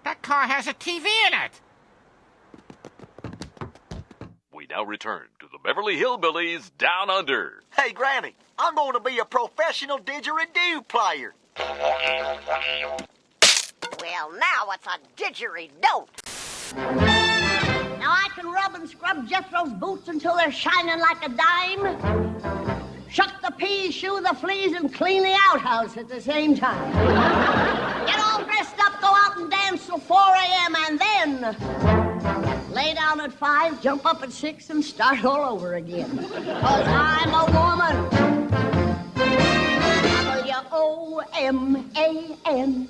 That car has a TV in it. We now return to the Beverly Hillbillies Down Under. Hey, Granny, I'm going to be a professional didgeridoo player. Well, now what's a didgeridoo? Now I can rub and scrub Jethro's boots until they're shining like a dime. Shuck the peas, shoe the fleas, and clean the outhouse at the same time. Get all dressed up, go out and dance till 4 a.m. and then lay down at 5, jump up at 6, and start all over again. 'Cause I'm a woman. W-O-M-A-N.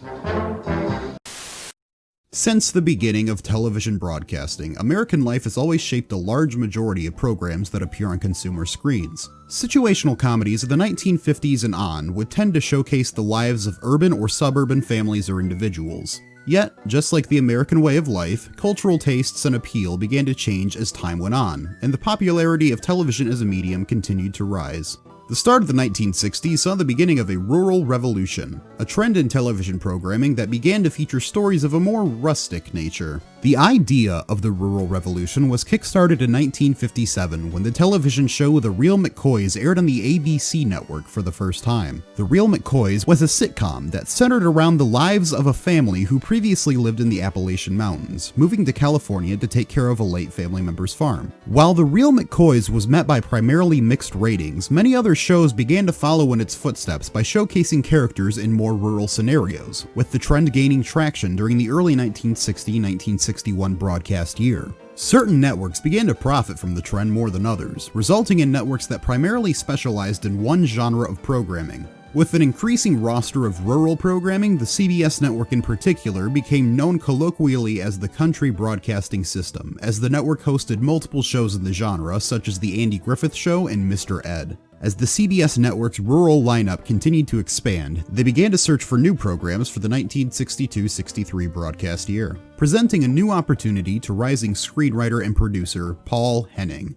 Since the beginning of television broadcasting, American life has always shaped a large majority of programs that appear on consumer screens. Situational comedies of the 1950s and on would tend to showcase the lives of urban or suburban families or individuals. Yet, just like the American way of life, cultural tastes and appeal began to change as time went on, and the popularity of television as a medium continued to rise. The start of the 1960s saw the beginning of a rural revolution, a trend in television programming that began to feature stories of a more rustic nature. The idea of the rural revolution was kickstarted in 1957 when the television show The Real McCoys aired on the ABC network for the first time. The Real McCoys was a sitcom that centered around the lives of a family who previously lived in the Appalachian Mountains, moving to California to take care of a late family member's farm. While The Real McCoys was met by primarily mixed ratings, many other shows began to follow in its footsteps by showcasing characters in more rural scenarios, with the trend gaining traction during the early 1960-1961 broadcast year. Certain networks began to profit from the trend more than others, resulting in networks that primarily specialized in one genre of programming. With an increasing roster of rural programming, the CBS network in particular became known colloquially as the Country Broadcasting System, as the network hosted multiple shows in the genre, such as The Andy Griffith Show and Mr. Ed. As the CBS network's rural lineup continued to expand, they began to search for new programs for the 1962-63 broadcast year, presenting a new opportunity to rising screenwriter and producer Paul Henning.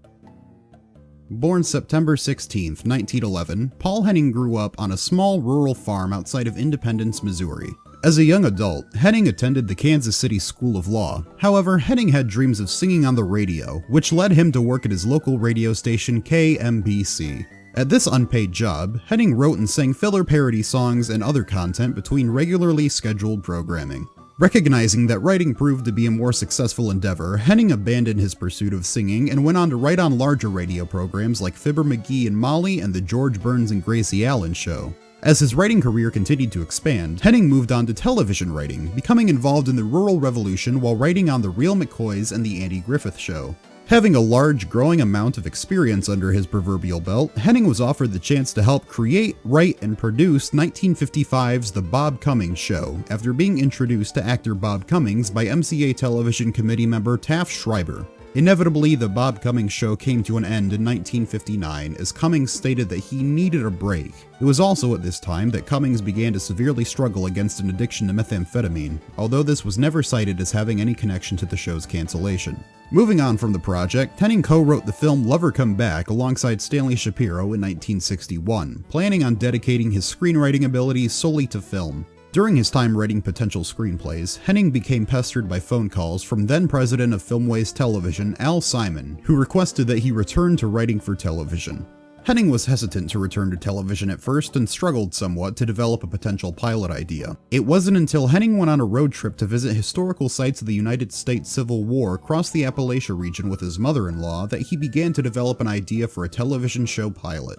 Born September 16, 1911, Paul Henning grew up on a small rural farm outside of Independence, Missouri. As a young adult, Henning attended the Kansas City School of Law. However, Henning had dreams of singing on the radio, which led him to work at his local radio station KMBC. At this unpaid job, Henning wrote and sang filler parody songs and other content between regularly scheduled programming. Recognizing that writing proved to be a more successful endeavor, Henning abandoned his pursuit of singing and went on to write on larger radio programs like Fibber McGee and Molly and The George Burns and Gracie Allen Show. As his writing career continued to expand, Henning moved on to television writing, becoming involved in the rural revolution while writing on The Real McCoys and The Andy Griffith Show. Having a large, growing amount of experience under his proverbial belt, Henning was offered the chance to help create, write, and produce 1955's The Bob Cummings Show, after being introduced to actor Bob Cummings by MCA television committee member Taft Schreiber. Inevitably, The Bob Cummings Show came to an end in 1959 as Cummings stated that he needed a break. It was also at this time that Cummings began to severely struggle against an addiction to methamphetamine, although this was never cited as having any connection to the show's cancellation. Moving on from the project, Henning co-wrote the film Lover Come Back alongside Stanley Shapiro in 1961, planning on dedicating his screenwriting abilities solely to film. During his time writing potential screenplays, Henning became pestered by phone calls from then-president of Filmways Television, Al Simon, who requested that he return to writing for television. Henning was hesitant to return to television at first and struggled somewhat to develop a potential pilot idea. It wasn't until Henning went on a road trip to visit historical sites of the United States Civil War across the Appalachia region with his mother-in-law that he began to develop an idea for a television show pilot.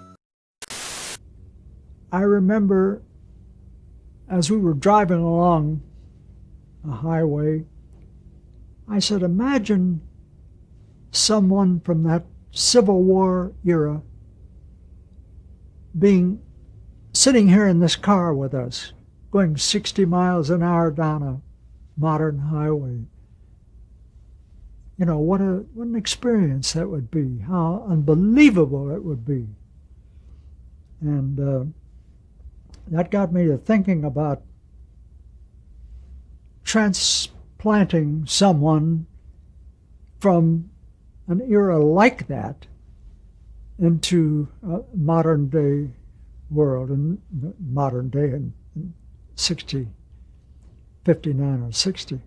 I remember as we were driving along a highway, I said, imagine someone from that Civil War era sitting here in this car with us, going 60 miles an hour down a modern highway. You know, what an experience that would be, how unbelievable it would be. And that got me to thinking about transplanting someone from an era like that into a modern day world, and modern day in 59 or 60.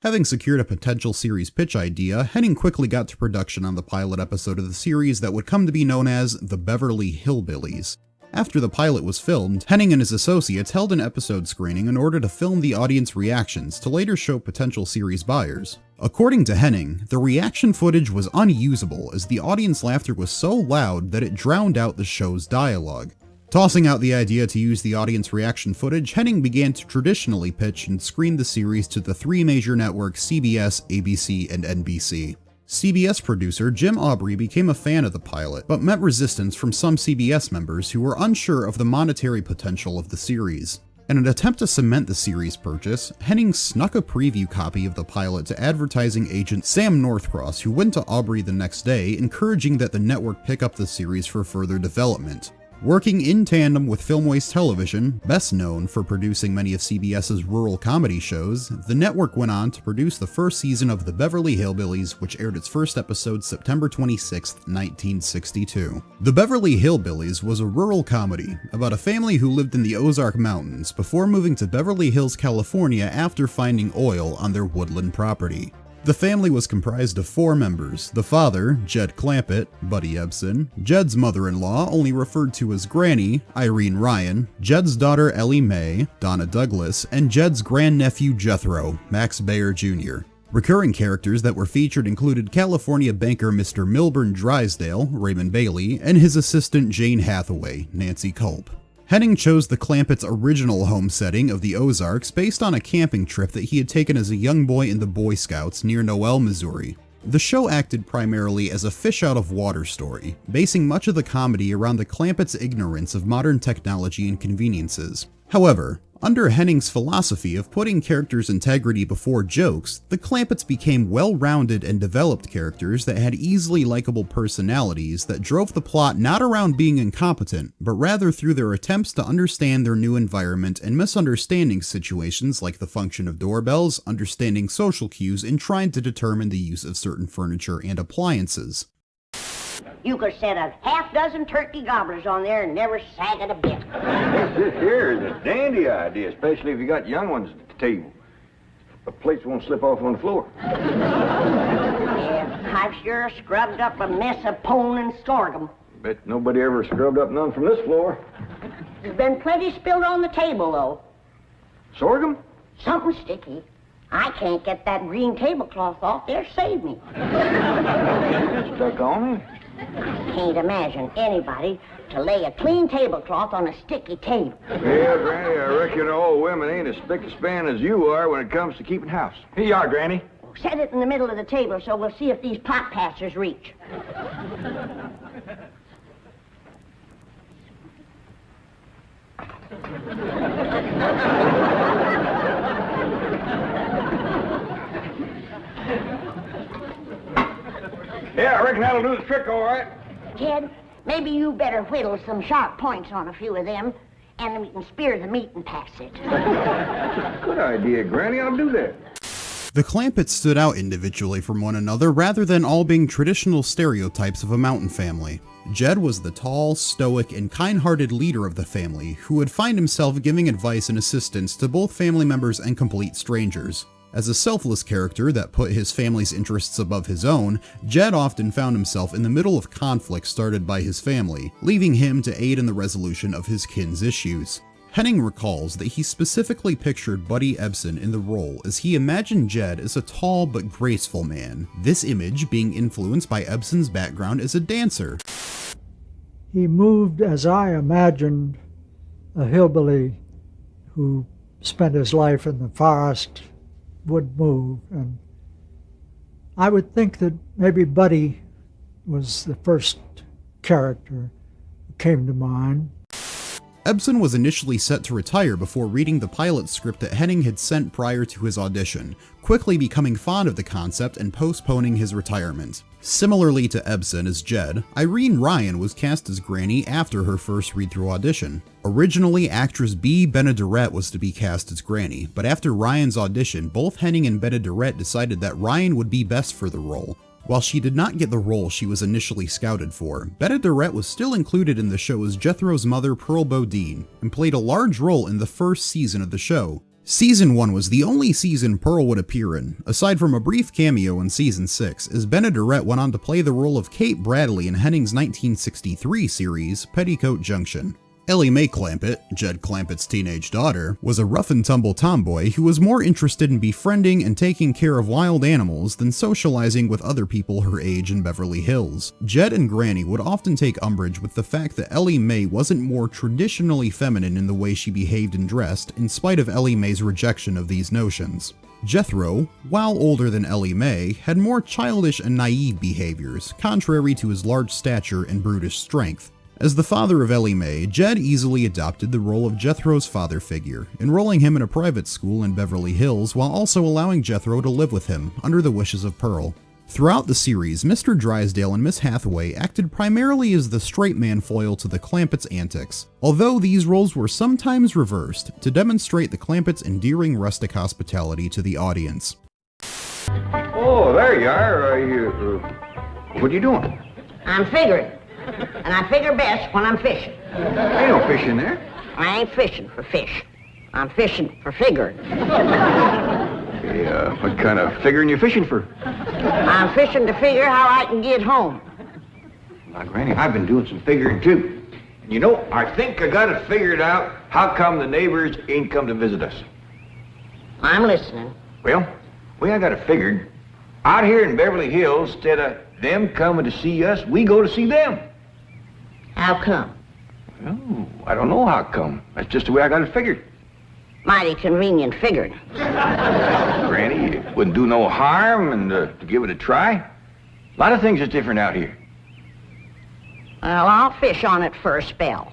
Having secured a potential series pitch idea, Henning quickly got to production on the pilot episode of the series that would come to be known as the Beverly Hillbillies. After the pilot was filmed, Henning and his associates held an episode screening in order to film the audience reactions to later show potential series buyers. According to Henning, the reaction footage was unusable as the audience laughter was so loud that it drowned out the show's dialogue. Tossing out the idea to use the audience reaction footage, Henning began to traditionally pitch and screen the series to the three major networks CBS, ABC, and NBC. CBS producer Jim Aubrey became a fan of the pilot, but met resistance from some CBS members who were unsure of the monetary potential of the series. In an attempt to cement the series purchase, Henning snuck a preview copy of the pilot to advertising agent Sam Northcross, who went to Aubrey the next day, encouraging that the network pick up the series for further development. Working in tandem with Filmways Television, best known for producing many of CBS's rural comedy shows, the network went on to produce the first season of The Beverly Hillbillies, which aired its first episode September 26, 1962. The Beverly Hillbillies was a rural comedy about a family who lived in the Ozark Mountains before moving to Beverly Hills, California after finding oil on their woodland property. The family was comprised of four members: the father, Jed Clampett, Buddy Ebsen; Jed's mother-in-law, only referred to as Granny, Irene Ryan; Jed's daughter Ellie Mae, Donna Douglas; and Jed's grandnephew Jethro, Max Bayer Jr. Recurring characters that were featured included California banker Mr. Milburn Drysdale, Raymond Bailey, and his assistant Jane Hathaway, Nancy Culp. Henning chose the Clampett's original home setting of the Ozarks based on a camping trip that he had taken as a young boy in the Boy Scouts near Noel, Missouri. The show acted primarily as a fish-out-of-water story, basing much of the comedy around the Clampett's ignorance of modern technology and conveniences. However, under Henning's philosophy of putting characters' integrity before jokes, the Clampetts became well-rounded and developed characters that had easily likable personalities that drove the plot not around being incompetent, but rather through their attempts to understand their new environment and misunderstanding situations like the function of doorbells, understanding social cues, and trying to determine the use of certain furniture and appliances. You could set a half dozen turkey gobblers on there and never sag it a bit. This here is a dandy idea, especially if you got young ones at the table. The plates won't slip off on the floor. Yeah, I've sure scrubbed up a mess of pone and sorghum. Bet nobody ever scrubbed up none from this floor. There's been plenty spilled on the table, though. Sorghum? Something sticky. I can't get that green tablecloth off there. Save me. Stuck on me? I can't imagine anybody to lay a clean tablecloth on a sticky table. Yeah, Granny, I reckon all women ain't as spick and span as you are when it comes to keeping house. Here you are, Granny. Set it in the middle of the table so we'll see if these pot passers reach. Yeah, I reckon that'll do the trick all right. Ted, maybe you better whittle some sharp points on a few of them, and then we can spear the meat and pass it. Good idea, Granny. I'll do that. The Clampetts stood out individually from one another rather than all being traditional stereotypes of a mountain family. Jed was the tall, stoic, and kind-hearted leader of the family who would find himself giving advice and assistance to both family members and complete strangers. As a selfless character that put his family's interests above his own, Jed often found himself in the middle of conflict started by his family, leaving him to aid in the resolution of his kin's issues. Henning recalls that he specifically pictured Buddy Ebsen in the role as he imagined Jed as a tall but graceful man, this image being influenced by Ebsen's background as a dancer. He moved as I imagined a hillbilly who spent his life in the forest would move, and I would think that maybe Buddy was the first character who came to mind. Ebsen was initially set to retire before reading the pilot script that Henning had sent prior to his audition, quickly becoming fond of the concept and postponing his retirement. Similarly to Ebsen as Jed, Irene Ryan was cast as Granny after her first read-through audition. Originally, actress B. Benaderet was to be cast as Granny, but after Ryan's audition, both Henning and Benaderet decided that Ryan would be best for the role. While she did not get the role she was initially scouted for, Benaderet was still included in the show as Jethro's mother Pearl Bodine, and played a large role in the first season of the show. Season 1 was the only season Pearl would appear in, aside from a brief cameo in Season 6, as Benaderet went on to play the role of Kate Bradley in Henning's 1963 series, Petticoat Junction. Ellie Mae Clampett, Jed Clampett's teenage daughter, was a rough-and-tumble tomboy who was more interested in befriending and taking care of wild animals than socializing with other people her age in Beverly Hills. Jed and Granny would often take umbrage with the fact that Ellie Mae wasn't more traditionally feminine in the way she behaved and dressed, in spite of Ellie Mae's rejection of these notions. Jethro, while older than Ellie Mae, had more childish and naive behaviors, contrary to his large stature and brutish strength. As the father of Ellie Mae, Jed easily adopted the role of Jethro's father figure, enrolling him in a private school in Beverly Hills while also allowing Jethro to live with him, under the wishes of Pearl. Throughout the series, Mr. Drysdale and Miss Hathaway acted primarily as the straight man foil to the Clampett's antics, although these roles were sometimes reversed to demonstrate the Clampett's endearing rustic hospitality to the audience. Oh, there you are. What are you doing? I'm figuring. And I figure best when I'm fishing. Ain't no fish in there. I ain't fishing for fish. I'm fishing for figuring. Yeah, what kind of figuring you fishing for? I'm fishing to figure how I can get home. Now, Granny, I've been doing some figuring, too. You know, I think I got it figured out how come the neighbors ain't come to visit us. I'm listening. Well, I got it figured. Out here in Beverly Hills, instead of them coming to see us, we go to see them. How come? Oh, I don't know how come. That's just the way I got it figured. Mighty convenient figured. Granny, it wouldn't do no harm and to give it a try. A lot of things is different out here. Well, I'll fish on it for a spell.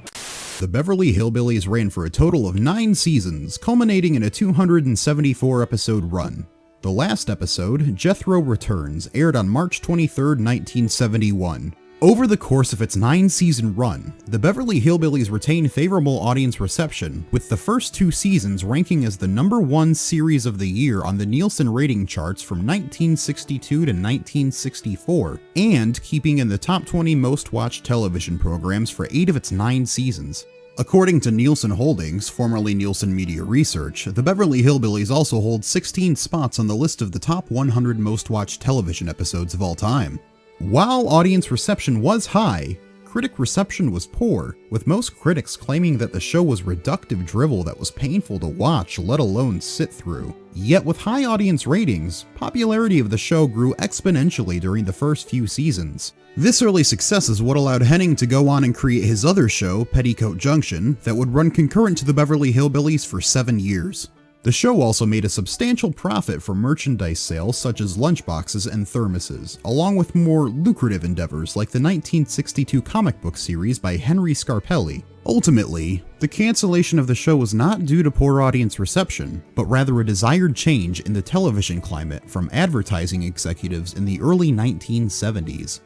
The Beverly Hillbillies ran for a total of 9 seasons, culminating in a 274-episode run. The last episode, Jethro Returns, aired on March 23, 1971. Over the course of its 9-season run, the Beverly Hillbillies retained favorable audience reception, with the first 2 seasons ranking as the #1 series of the year on the Nielsen rating charts from 1962 to 1964, and keeping in the top 20 most watched television programs for 8 of its 9 seasons. According to Nielsen Holdings, formerly Nielsen Media Research, the Beverly Hillbillies also hold 16 spots on the list of the top 100 most watched television episodes of all time. While audience reception was high, critic reception was poor, with most critics claiming that the show was reductive drivel that was painful to watch, let alone sit through. Yet with high audience ratings, popularity of the show grew exponentially during the first few seasons. This early success is what allowed Henning to go on and create his other show, Petticoat Junction, that would run concurrent to the Beverly Hillbillies for 7 years. The show also made a substantial profit from merchandise sales such as lunchboxes and thermoses, along with more lucrative endeavors like the 1962 comic book series by Henry Scarpelli. Ultimately, the cancellation of the show was not due to poor audience reception, but rather a desired change in the television climate from advertising executives in the early 1970s.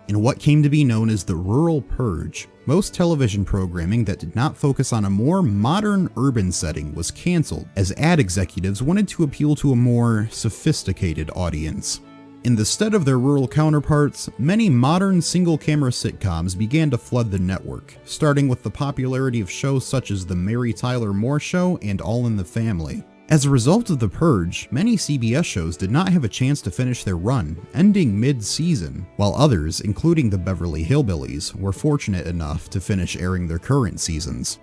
In what came to be known as the Rural Purge, most television programming that did not focus on a more modern urban setting was canceled, as ad executives wanted to appeal to a more sophisticated audience. In the stead of their rural counterparts, many modern single-camera sitcoms began to flood the network, starting with the popularity of shows such as The Mary Tyler Moore Show and All in the Family. As a result of the purge, many CBS shows did not have a chance to finish their run, ending mid-season, while others, including the Beverly Hillbillies, were fortunate enough to finish airing their current seasons.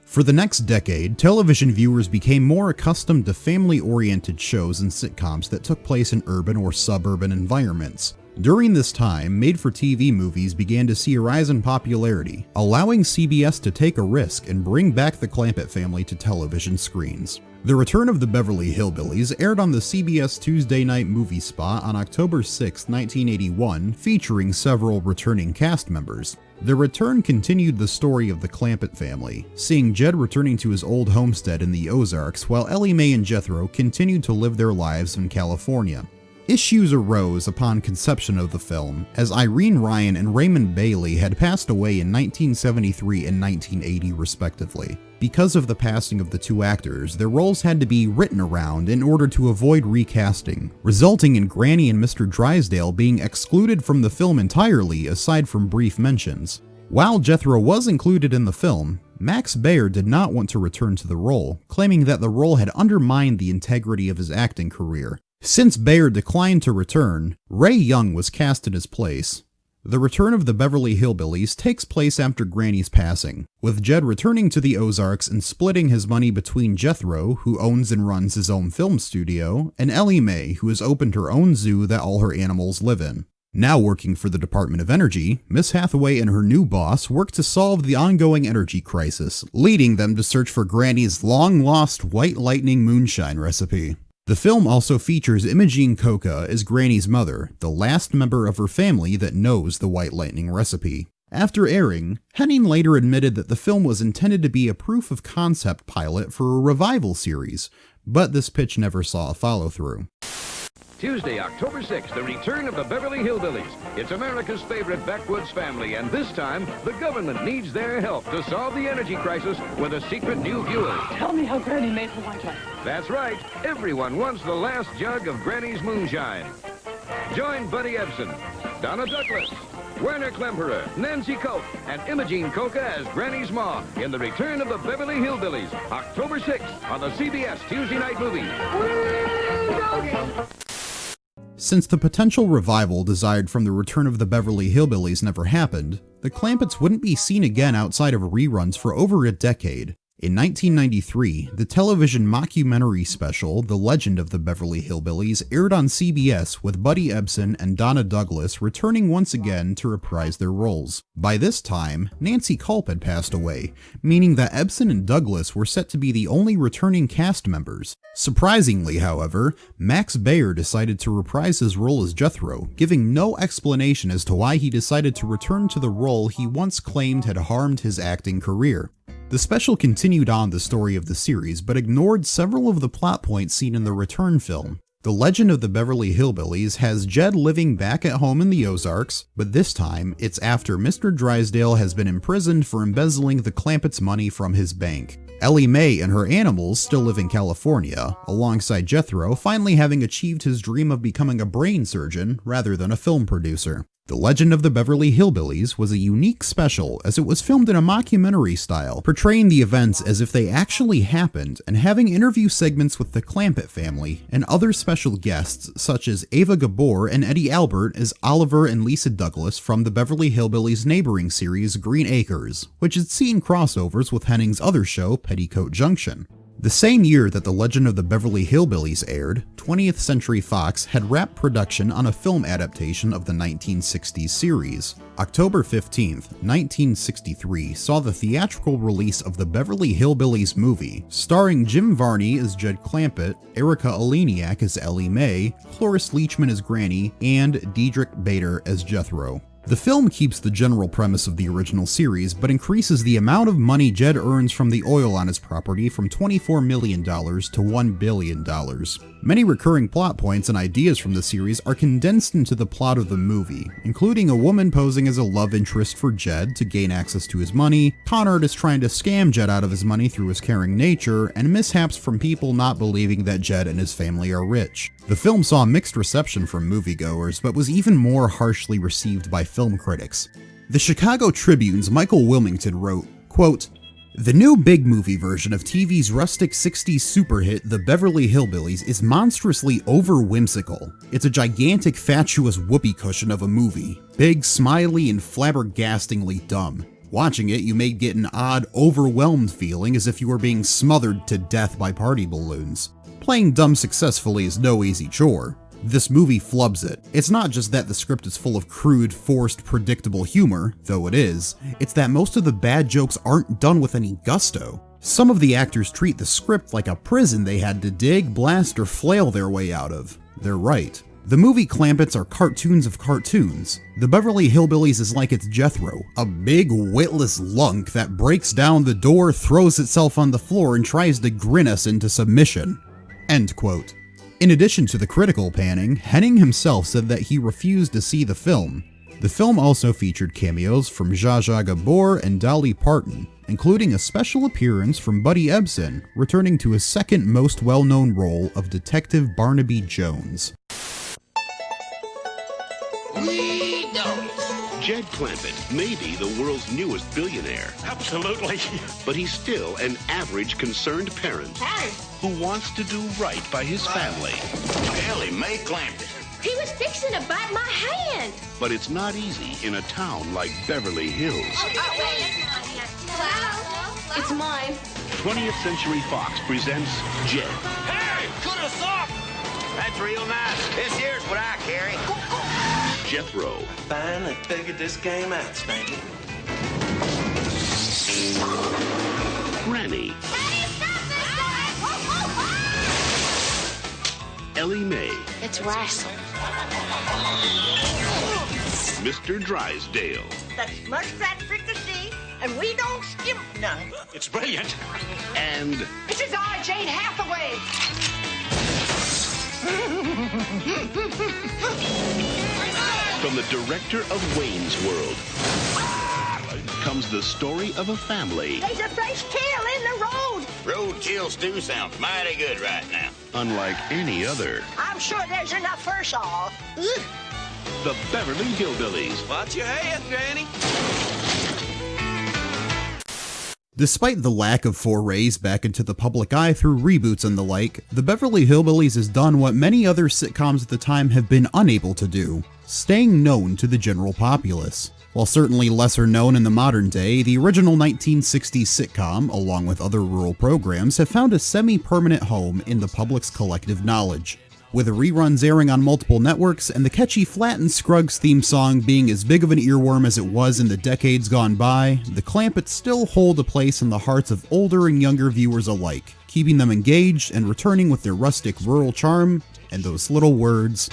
For the next decade, television viewers became more accustomed to family-oriented shows and sitcoms that took place in urban or suburban environments. During this time, made-for-TV movies began to see a rise in popularity, allowing CBS to take a risk and bring back the Clampett family to television screens. The Return of the Beverly Hillbillies aired on the CBS Tuesday Night Movie Spot on October 6, 1981, featuring several returning cast members. The return continued the story of the Clampett family, seeing Jed returning to his old homestead in the Ozarks while Ellie Mae and Jethro continued to live their lives in California. Issues arose upon conception of the film, as Irene Ryan and Raymond Bailey had passed away in 1973 and 1980 respectively. Because of the passing of the 2 actors, their roles had to be written around in order to avoid recasting, resulting in Granny and Mr. Drysdale being excluded from the film entirely aside from brief mentions. While Jethro was included in the film, Max Baer did not want to return to the role, claiming that the role had undermined the integrity of his acting career. Since Baer declined to return, Ray Young was cast in his place. The return of the Beverly Hillbillies takes place after Granny's passing, with Jed returning to the Ozarks and splitting his money between Jethro, who owns and runs his own film studio, and Ellie Mae, who has opened her own zoo that all her animals live in. Now working for the Department of Energy, Miss Hathaway and her new boss work to solve the ongoing energy crisis, leading them to search for Granny's long-lost White Lightning moonshine recipe. The film also features Imogene Coca as Granny's mother, the last member of her family that knows the White Lightning recipe. After airing, Henning later admitted that the film was intended to be a proof of concept pilot for a revival series, but this pitch never saw a follow-through. Tuesday, October 6th, the return of the Beverly Hillbillies. It's America's favorite backwoods family, and this time, the government needs their help to solve the energy crisis with a secret new fuel. Tell me how Granny made her white light. That's right. Everyone wants the last jug of Granny's moonshine. Join Buddy Ebsen, Donna Douglas, Werner Klemperer, Nancy Coke, and Imogene Coca as Granny's mom in the return of the Beverly Hillbillies, October 6th on the CBS Tuesday Night Movie. Since the potential revival desired from the return of the Beverly Hillbillies never happened, the Clampetts wouldn't be seen again outside of reruns for over a decade. In 1993, the television mockumentary special, The Legend of the Beverly Hillbillies, aired on CBS with Buddy Ebsen and Donna Douglas returning once again to reprise their roles. By this time, Nancy Culp had passed away, meaning that Ebsen and Douglas were set to be the only returning cast members. Surprisingly, however, Max Baer decided to reprise his role as Jethro, giving no explanation as to why he decided to return to the role he once claimed had harmed his acting career. The special continued on the story of the series, but ignored several of the plot points seen in the return film. The Legend of the Beverly Hillbillies has Jed living back at home in the Ozarks, but this time it's after Mr. Drysdale has been imprisoned for embezzling the Clampetts' money from his bank. Ellie Mae and her animals still live in California, alongside Jethro finally having achieved his dream of becoming a brain surgeon rather than a film producer. The Legend of the Beverly Hillbillies was a unique special as it was filmed in a mockumentary style, portraying the events as if they actually happened and having interview segments with the Clampett family and other special guests such as Ava Gabor and Eddie Albert as Oliver and Lisa Douglas from the Beverly Hillbillies neighboring series Green Acres, which had seen crossovers with Henning's other show Petticoat Junction. The same year that The Legend of the Beverly Hillbillies aired, 20th Century Fox had wrapped production on a film adaptation of the 1960s series. October 15th, 1963 saw the theatrical release of the Beverly Hillbillies movie, starring Jim Varney as Jed Clampett, Erica Eleniak as Ellie Mae, Cloris Leachman as Granny, and Diedrich Bader as Jethro. The film keeps the general premise of the original series, but increases the amount of money Jed earns from the oil on his property from $24 million to $1 billion. Many recurring plot points and ideas from the series are condensed into the plot of the movie, including a woman posing as a love interest for Jed to gain access to his money, con artists trying to scam Jed out of his money through his caring nature, and mishaps from people not believing that Jed and his family are rich. The film saw mixed reception from moviegoers, but was even more harshly received by film critics. The Chicago Tribune's Michael Wilmington wrote, quote, "The new big movie version of TV's rustic 60s super hit The Beverly Hillbillies is monstrously over-whimsical. It's a gigantic fatuous whoopee cushion of a movie, big, smiley, and flabbergastingly dumb. Watching it, you may get an odd, overwhelmed feeling as if you were being smothered to death by party balloons. Playing dumb successfully is no easy chore. This movie flubs it. It's not just that the script is full of crude, forced, predictable humor, though it is, it's that most of the bad jokes aren't done with any gusto. Some of the actors treat the script like a prison they had to dig, blast, or flail their way out of. They're right. The movie Clampetts are cartoons of cartoons. The Beverly Hillbillies is like its Jethro, a big, witless lunk that breaks down the door, throws itself on the floor, and tries to grin us into submission." End quote. In addition to the critical panning, Henning himself said that he refused to see the film. The film also featured cameos from Zsa Zsa Gabor and Dolly Parton, including a special appearance from Buddy Ebsen, returning to his second most well-known role of Detective Barnaby Jones. Jed Clampett may be the world's newest billionaire. Absolutely. But he's still an average concerned parent who wants to do right by his family. Ellie Mae Clampett. He was fixing to bite my hand. But it's not easy in a town like Beverly Hills. Hello? It's mine. 20th Century Fox presents Jed. Hey, good as up. That's real nice. This here's what I carry. Jethro. Finally figured this game out, Spanky. Granny. Ellie Mae. It's Russell. Mr. Drysdale. That's muskrat fricassee, and we don't skimp none. It's brilliant. And This is our Jane Hathaway. from the director of Wayne's World comes the story of a family There's a fresh kill in the road. Road kill stew sounds mighty good right now. unlike any other. I'm sure there's enough for us all. The Beverly Hillbillies. Watch your head, Granny. Despite the lack of forays back into the public eye through reboots and the like, the Beverly Hillbillies has done what many other sitcoms at the time have been unable to do, staying known to the general populace. While certainly lesser known in the modern day, the original 1960s sitcom, along with other rural programs, have found a semi-permanent home in the public's collective knowledge. With reruns airing on multiple networks and the catchy Flat and Scruggs theme song being as big of an earworm as it was in the decades gone by, the Clampetts still hold a place in the hearts of older and younger viewers alike, keeping them engaged and returning with their rustic rural charm and those little words,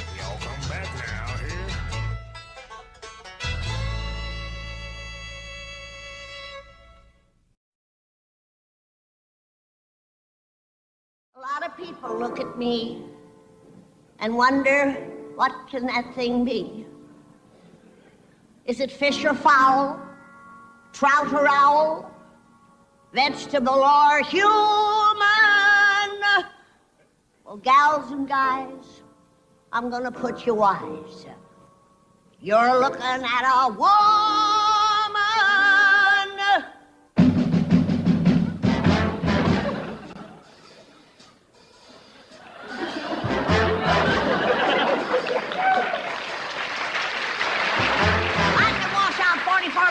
A lot of people look at me and wonder, what can that thing be? Is it fish or fowl, trout or owl, vegetable or human? Well, gals and guys, I'm gonna put you wise. You're looking at a woman.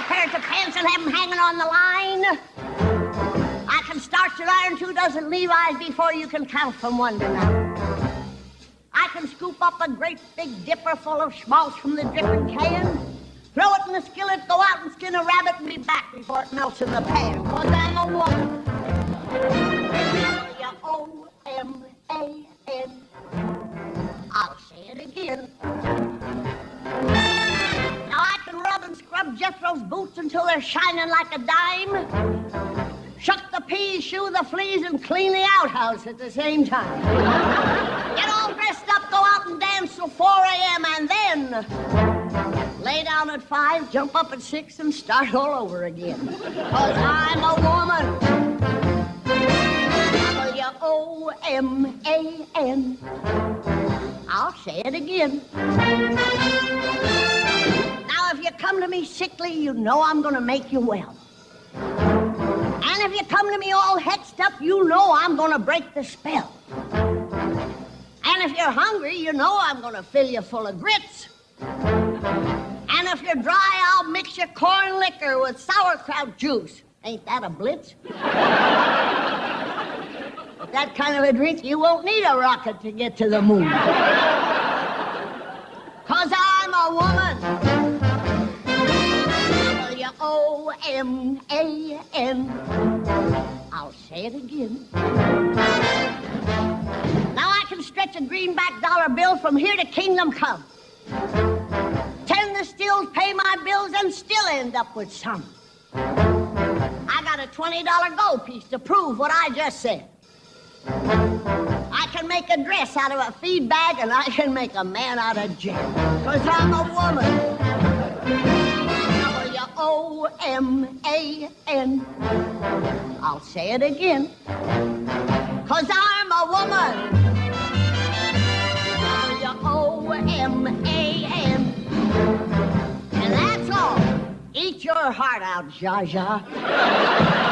Pairs of pants and have them hanging on the line. I can starch your iron 2 dozen Levi's before you can count from 1 to 9. I can scoop up a great big dipper full of schmaltz from the dripping can, throw it in the skillet, go out and skin a rabbit and be back before it melts in the pan. 'Cause I'm a woman. W-O-M-A-N. I'll say it again. Now I can rub and scrub Jethro's boots until they're shining like a dime, shuck the peas, shoe the fleas, and clean the outhouse at the same time. Get all dressed up, go out and dance till 4 a.m. and then lay down at 5, jump up at 6, and start all over again. 'Cause I'm a woman. W-O-M-A-N. I'll say it again. Now, if you come to me sickly, you know I'm gonna make you well. And if you come to me all hexed up, you know I'm gonna break the spell. And if you're hungry, you know I'm gonna fill you full of grits. And if you're dry, I'll mix your corn liquor with sauerkraut juice. Ain't that a blitz? With that kind of a drink, you won't need a rocket to get to the moon. 'Cause I'm a woman. W-O-M-A-N. I'll say it again. Now I can stretch a greenback dollar bill from here to Kingdom Come. Tend the stills, pay my bills, and still end up with some. I got a $20 gold piece to prove what I just said. I can make a dress out of a feed bag, and I can make a man out of jam. 'Cause I'm a woman. W-O-M-A-N. I'll say it again. 'Cause I'm a woman. W-O-M-A-N. And that's all. your heart out, Zsa Zsa.